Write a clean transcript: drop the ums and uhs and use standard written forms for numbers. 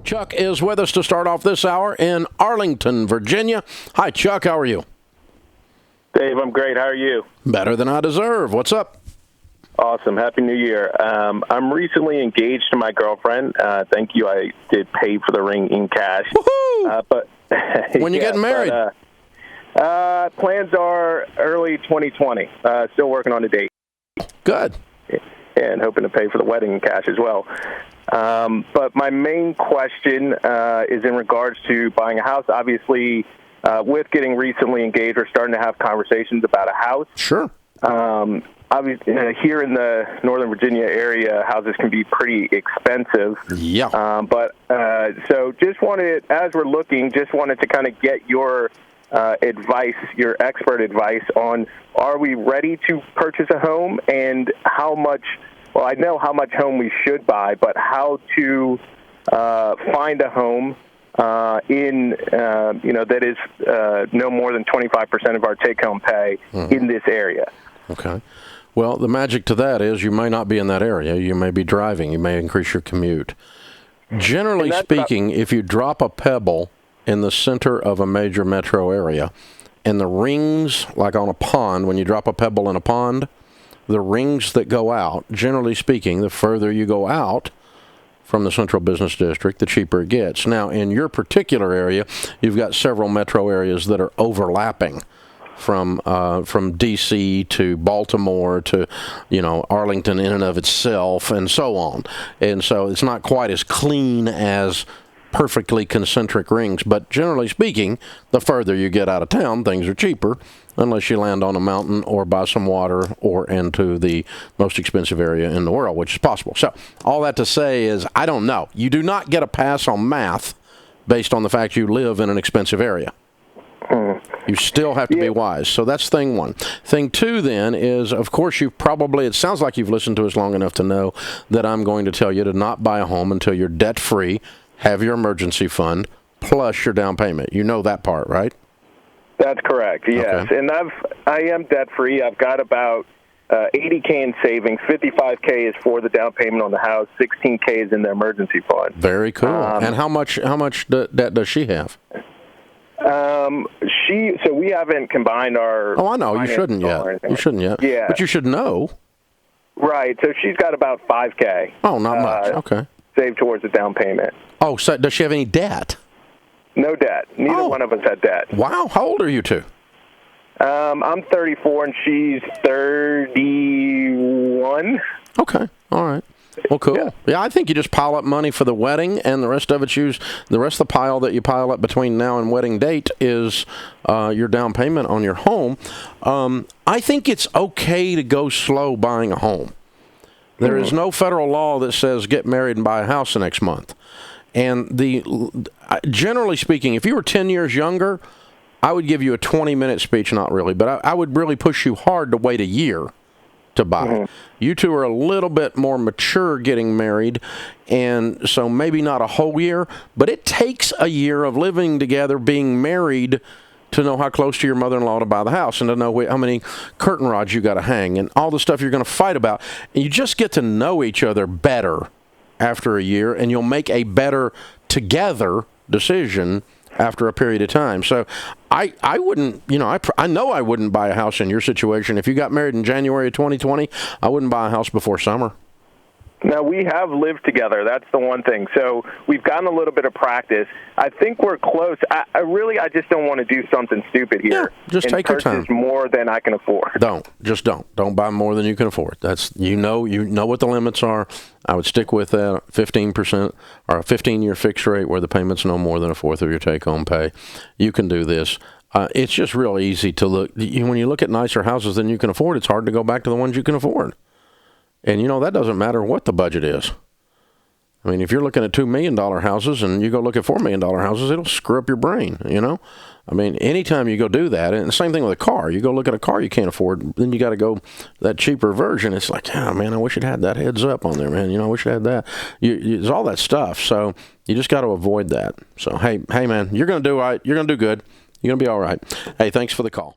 Chuck is with us to start off this hour in Arlington, Virginia. Hi, Chuck. How are you? Dave, I'm great. How are you? Better than I deserve. What's up? Awesome. Happy New Year. I'm recently engaged to my girlfriend. Thank you. I did pay for the ring in cash. Woohoo! But when you getting married? Plans are early 2020. Still working on a date. Good. And hoping to pay for the wedding in cash as well. But my main question is in regards to buying a house. Obviously, with getting recently engaged, we're starting to have conversations about a house. Sure. Obviously, here in the Northern Virginia area, houses can be pretty expensive. Yeah. So just wanted, as we're looking, just wanted to kind of get your advice, your expert advice on, are we ready to purchase a home, and how much, well, I know how much home we should buy, but how to find a home that is no more than 25% of our take-home pay in this area. Okay. Well, the magic to that is you may not be in that area. You may be driving. You may increase your commute. Generally speaking, if you drop a pebble in the center of a major metro area, and the rings, like on a pond, when you drop a pebble in a pond, the rings that go out, generally speaking, the further you go out from the central business district, the cheaper it gets. Now, in your particular area, you've got several metro areas that are overlapping, from D.C. to Baltimore to, Arlington in and of itself, and so on. And so it's not quite as clean as perfectly concentric rings. But generally speaking, the further you get out of town, things are cheaper, unless you land on a mountain or by some water or into the most expensive area in the world, which is possible. So all that to say is, I don't know. You do not get a pass on math based on the fact you live in an expensive area. You still have to be wise. So that's thing one. Thing two, then, is, of course, it sounds like you've listened to us long enough to know that I'm going to tell you to not buy a home until you're debt-free, have your emergency fund, plus your down payment. You know that part, right? That's correct, yes. Okay. And I am debt-free. I've got about $80K in savings. $55K is for the down payment on the house. $16K is in the emergency fund. Very cool. And how much debt does she have? So we haven't combined our... Oh, I know. You shouldn't yet. You shouldn't yet. Yeah. But you should know. Right. So she's got about $5K. Oh, not much. Okay. Saved towards the down payment. Oh, so does she have any debt? No debt. Neither one of us had debt. Wow. How old are you two? I'm 34 and she's 31. Okay. All right. Well, cool. Yeah, I think you just pile up money for the wedding, and the rest of the pile that you pile up between now and wedding date is your down payment on your home. I think it's okay to go slow buying a home. There is no federal law that says get married and buy a house the next month. And generally speaking, if you were 10 years younger, I would give you a 20-minute speech, not really, but I would really push you hard to wait a year to buy. You two are a little bit more mature getting married, and so maybe not a whole year, but it takes a year of living together, being married, to know how close to your mother-in-law to buy the house, and to know how many curtain rods you got to hang, and all the stuff you're going to fight about. And you just get to know each other better after a year, and you'll make a better together decision after a period of time. So I wouldn't, I know I wouldn't buy a house in your situation. If you got married in January of 2020, I wouldn't buy a house before summer. Now, we have lived together. That's the one thing. So we've gotten a little bit of practice. I think we're close. I just don't want to do something stupid here. Yeah, just take your time. Purchase more than I can afford. Don't buy more than you can afford. That's you know what the limits are. I would stick with that 15% or a 15-year fixed rate where the payment's no more than a fourth of your take-home pay. You can do this. It's just real easy to look. When you look at nicer houses than you can afford, it's hard to go back to the ones you can afford. And, that doesn't matter what the budget is. I mean, if you're looking at $2 million houses and you go look at $4 million houses, it'll screw up your brain, I mean, anytime you go do that, and the same thing with a car. You go look at a car you can't afford, then you got to go that cheaper version. It's like, man, I wish it had that heads up on there, man. I wish it had that. There's all that stuff, so you just got to avoid that. So, hey, man, you're going to do all right. You're going to do good. You're going to be all right. Hey, thanks for the call.